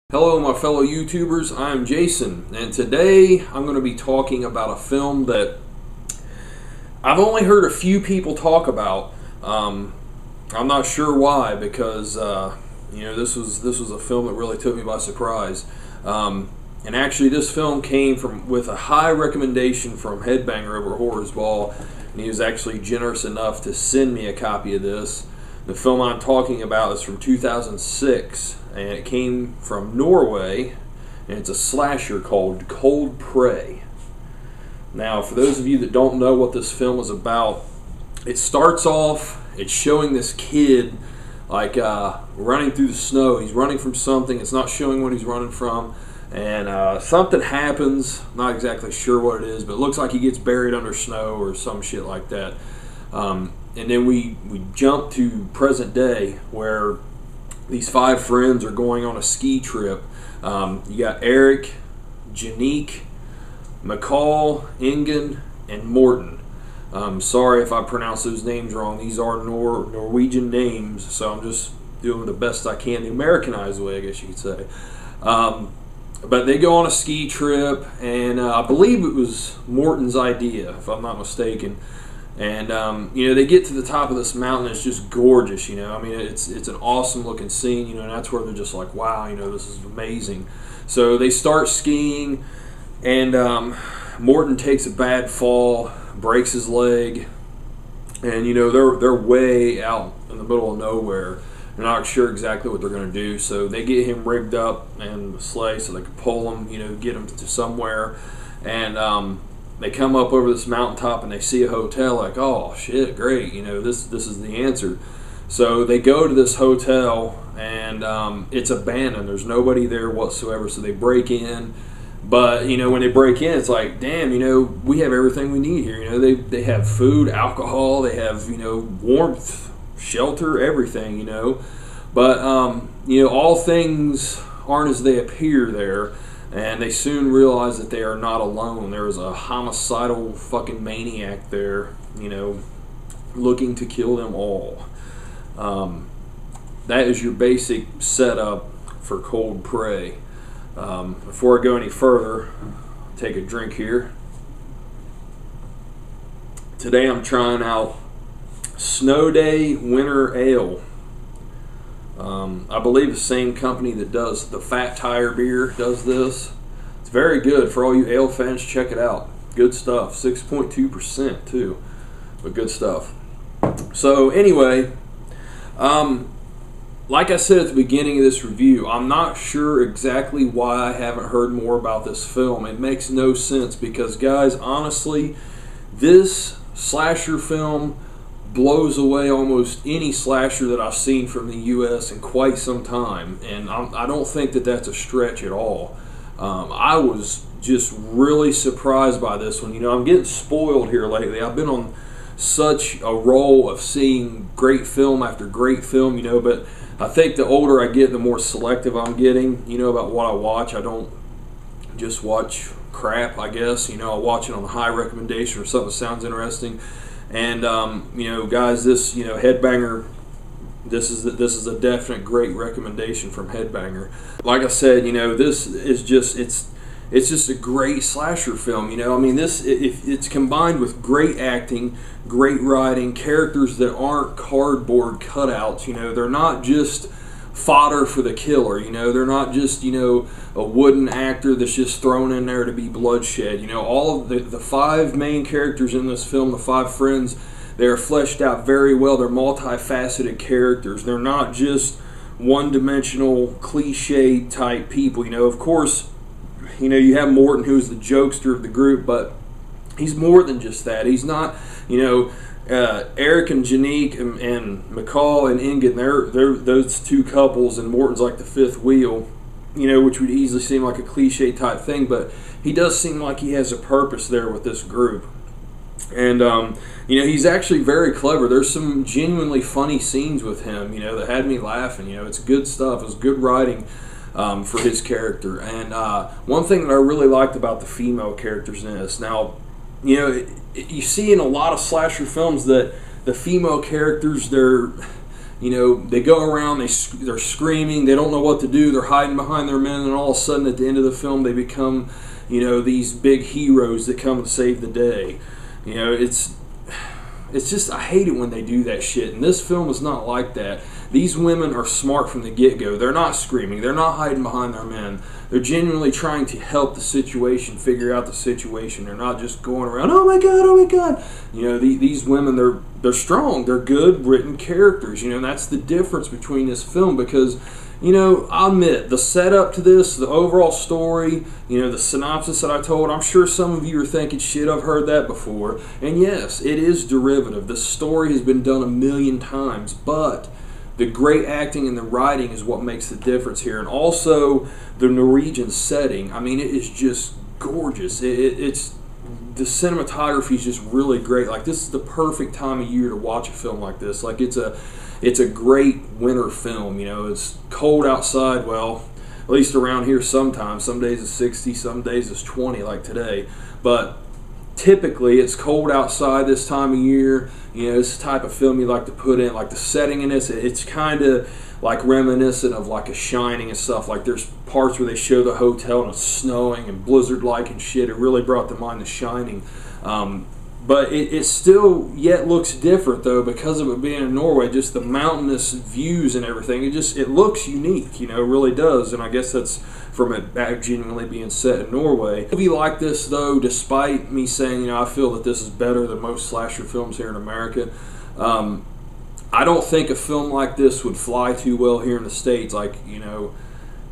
Hello my fellow YouTubers, I'm Jason, and today I'm going to be talking about a film that I've only heard a few people talk about. I'm not sure why, because this was a film that really took me by surprise. And actually this film came with a high recommendation from Headbanger over at Horror's Ball, and he was actually generous enough to send me a copy of this. The film I'm talking about is from 2006, and it came from Norway, and it's a slasher called Cold Prey. Now, for those of you that don't know what this film is about, it starts off, it's showing this kid like running through the snow. He's running from something, it's not showing what he's running from, and something happens, not exactly sure what it is, but it looks like he gets buried under snow or some shit like that. And then we jump to present day, where these 5 friends are going on a ski trip. You got Eric, Janique, McCall, Ingen, and Morten. Sorry if I pronounce those names wrong. These are Norwegian names, so I'm just doing the best I can, the Americanized way, I guess you could say. But they go on a ski trip, and I believe it was Morten's idea, if I'm not mistaken. And they get to the top of this mountain. It's just gorgeous, I mean, it's an awesome looking scene, and that's where they're just like, wow, this is amazing. So they start skiing, and Morten takes a bad fall, breaks his leg, and they're way out in the middle of nowhere. They're not sure exactly what they're going to do, so they get him rigged up in the sleigh so they can pull him, get him to somewhere. And they come up over this mountaintop and they see a hotel, like, oh shit, great, this is the answer. So they go to this hotel, and it's abandoned. There's nobody there whatsoever. So they break in, but when they break in, it's like, damn, we have everything we need here. They have food, alcohol, they have warmth, shelter, everything. But all things aren't as they appear there. And they soon realize that they are not alone. There is a homicidal fucking maniac there, looking to kill them all. That is your basic setup for Cold Prey. Before I go any further, take a drink here. Today I'm trying out Snow Day Winter Ale. I believe the same company that does the Fat Tire beer does this. It's very good. For all you ale fans, check it out. Good stuff. 6.2% too, but good stuff. So anyway, like I said at the beginning of this review, I'm not sure exactly why I haven't heard more about this film. It makes no sense because, guys, honestly, this slasher film blows away almost any slasher that I've seen from the U.S. in quite some time, and I don't think that that's a stretch at all. I was just really surprised by this one. I'm getting spoiled here lately. I've been on such a roll of seeing great film after great film, but I think the older I get, the more selective I'm getting, about what I watch. I don't just watch crap, I guess. I'll watch it on a high recommendation or something that sounds interesting. And guys, this Headbanger, this is a definite great recommendation from Headbanger. Like I said, this is just it's just a great slasher film. I mean, it's combined with great acting, great writing, characters that aren't cardboard cutouts. They're not just fodder for the killer. They're not just a wooden actor that's just thrown in there to be bloodshed. All of the 5 main characters in this film, the 5 friends, they're fleshed out very well. They're multifaceted characters. They're not just one-dimensional cliche type people. Of course, you have Morten, who's the jokester of the group, but he's more than just that. He's not, Eric and Janique and McCall and Ingen, they're those 2 couples, and Morten's like the 5th wheel, which would easily seem like a cliche type thing, but he does seem like he has a purpose there with this group. And he's actually very clever. There's some genuinely funny scenes with him, that had me laughing. It's good stuff. It's good writing for his character. And one thing that I really liked about the female characters in this, now, you see in a lot of slasher films that the female characters, they're you know, they go around, they're screaming, they don't know what to do, they're hiding behind their men, and all of a sudden at the end of the film they become, you know, these big heroes that come to save the day. You know, it's just, I hate it when they do that shit, and this film is not like that. These women are smart from the get-go. They're not screaming. They're not hiding behind their men. They're genuinely trying to help the situation, figure out the situation. They're not just going around, oh my God, oh my God. You know, these women, they're strong. They're good written characters. You know, and that's the difference between this film, because, you know, I'll admit, the setup to this, the overall story, you know, the synopsis that I told, I'm sure some of you are thinking, shit, I've heard that before. And yes, it is derivative. The story has been done a million times, but the great acting and the writing is what makes the difference here. And also, the Norwegian setting, I mean, it is just gorgeous. It's the cinematography is just really great. Like, this is the perfect time of year to watch a film like this. Like, it's a great winter film. You know, it's cold outside. Well, at least around here sometimes. Some days it's 60, some days it's 20 like today. But typically it's cold outside this time of year. You know, it's the type of film you like to put in. Like, the setting in this, it's kind of like reminiscent of like a Shining and stuff. Like, there's parts where they show the hotel and it's snowing and blizzard-like and shit. It really brought to mind The Shining. But it still yet looks different, though, because of it being in Norway. Just the mountainous views and everything. It looks unique, you know, it really does. And I guess that's from it genuinely being set in Norway. A movie like this, though, despite me saying, you know, I feel that this is better than most slasher films here in America, I don't think a film like this would fly too well here in the States. Like, you know,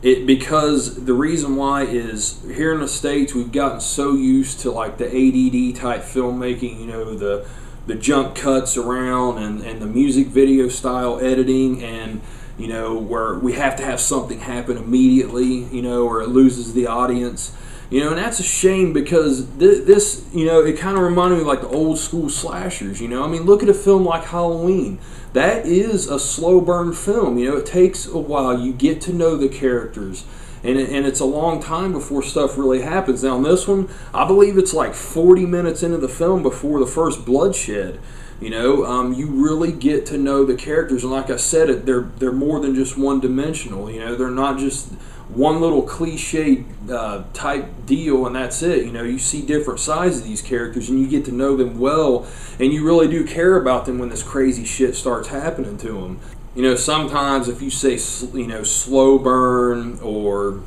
because the reason why is here in the States we've gotten so used to like the ADD type filmmaking, you know, the jump cuts around and the music video style editing, and you know, where we have to have something happen immediately, you know, or it loses the audience. You know, and that's a shame, because this, you know, it kind of reminded me of like the old school slashers, you know. I mean, look at a film like Halloween. That is a slow burn film, you know. It takes a while. You get to know the characters, and it's a long time before stuff really happens. Now, in this one, I believe it's like 40 minutes into the film before the first bloodshed. You know, you really get to know the characters, and like I said, they're more than just one-dimensional. You know, they're not just one little cliche type deal and that's it. You know, you see different sides of these characters and you get to know them well, and you really do care about them when this crazy shit starts happening to them. You know, sometimes if you say, you know, slow burn, or,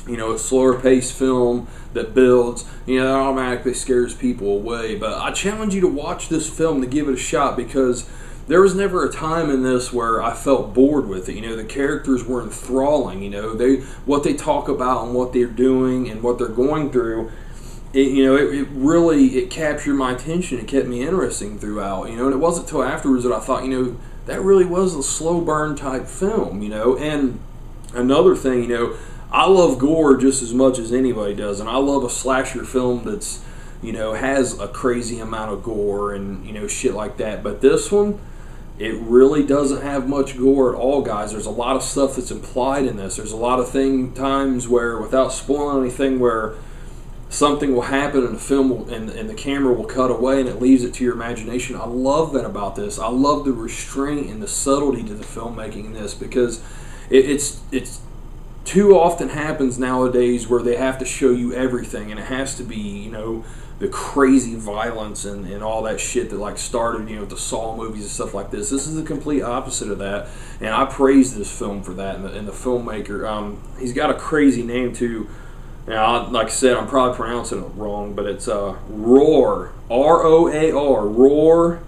you know, a slower paced film that builds, you know, that automatically scares people away. But I challenge you to watch this film, to give it a shot, because there was never a time in this where I felt bored with it. You know, the characters were enthralling. You know, what they talk about and what they're doing and what they're going through, it really captured my attention. It kept me interesting throughout. You know, and it wasn't until afterwards that I thought, you know, that really was a slow burn type film. You know, and another thing, you know, I love gore just as much as anybody does, and I love a slasher film that's, you know, has a crazy amount of gore and, you know, shit like that. But this one, it really doesn't have much gore at all, guys. There's a lot of stuff that's implied in this. There's a lot of times where, without spoiling anything, where something will happen and the film and the camera will cut away and it leaves it to your imagination. I love that about this. I love the restraint and the subtlety to the filmmaking in this, because it's too often happens nowadays where they have to show you everything, and it has to be, you know, the crazy violence and all that shit that like started, you know, the Saw movies and stuff like this. This is the complete opposite of that, and I praise this film for that. And the filmmaker, he's got a crazy name too. Now, like I said, I'm probably pronouncing it wrong, but it's Roar, R-O-A-R, Roar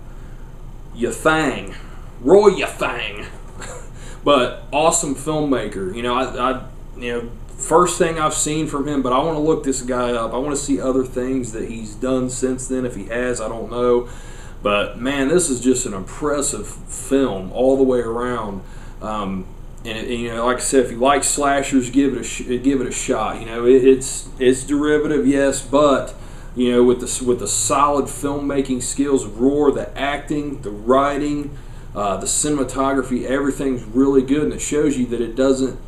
Yathang, Roy Yathang. But awesome filmmaker. You know, I first thing I've seen from him, but I want to look this guy up. I want to see other things that he's done since then. If he has, I don't know. But man, this is just an impressive film all the way around. And you know, like I said, if you like slashers, give it a shot. You know, it's derivative, yes, but you know, with the solid filmmaking skills of Roar, the acting, the writing, the cinematography, everything's really good, and it shows you that it doesn't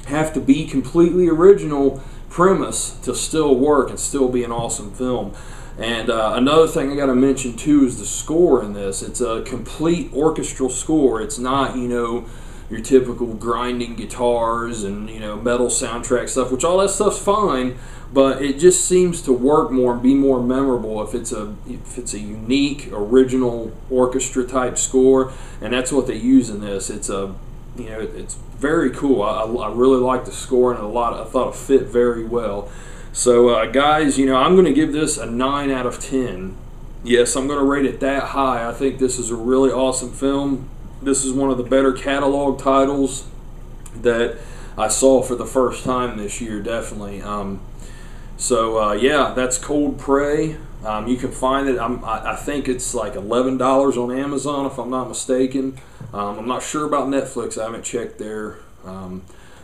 have to be completely original premise to still work and still be an awesome film. And another thing I got to mention too is the score in this. It's a complete orchestral score. It's not, you know, your typical grinding guitars and, you know, metal soundtrack stuff, which all that stuff's fine, but it just seems to work more and be more memorable if it's a unique, original orchestra type score, and that's what they use in this. It's a, you know, it's very cool. I really like the score, and I thought it fit very well. So guys, you know, I'm going to give this a 9 out of 10. Yes, I'm going to rate it that high. I think this is a really awesome film. This is one of the better catalog titles that I saw for the first time this year, definitely. Yeah, that's Cold Prey. You can find it. I think it's like $11 on Amazon, if I'm not mistaken. I'm not sure about Netflix. I haven't checked there.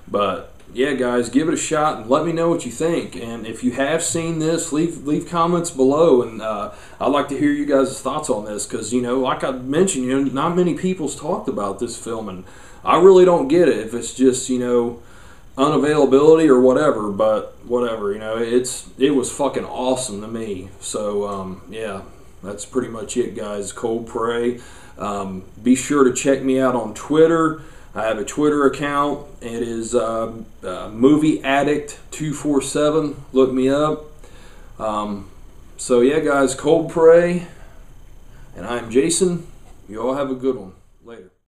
But yeah, guys, give it a shot and let me know what you think. And if you have seen this, leave comments below, and I'd like to hear you guys' thoughts on this, because, you know, like I mentioned, you know, not many people's talked about this film, and I really don't get it if it's just, you know, unavailability or whatever. But whatever, you know, it was fucking awesome to me. So yeah, that's pretty much it, guys. Cold Prey. Be sure to check me out on Twitter. I have a Twitter account. It is Movie Addict 247. Look me up. So yeah, guys, Cold Prey, and I'm Jason. You all have a good one. Later.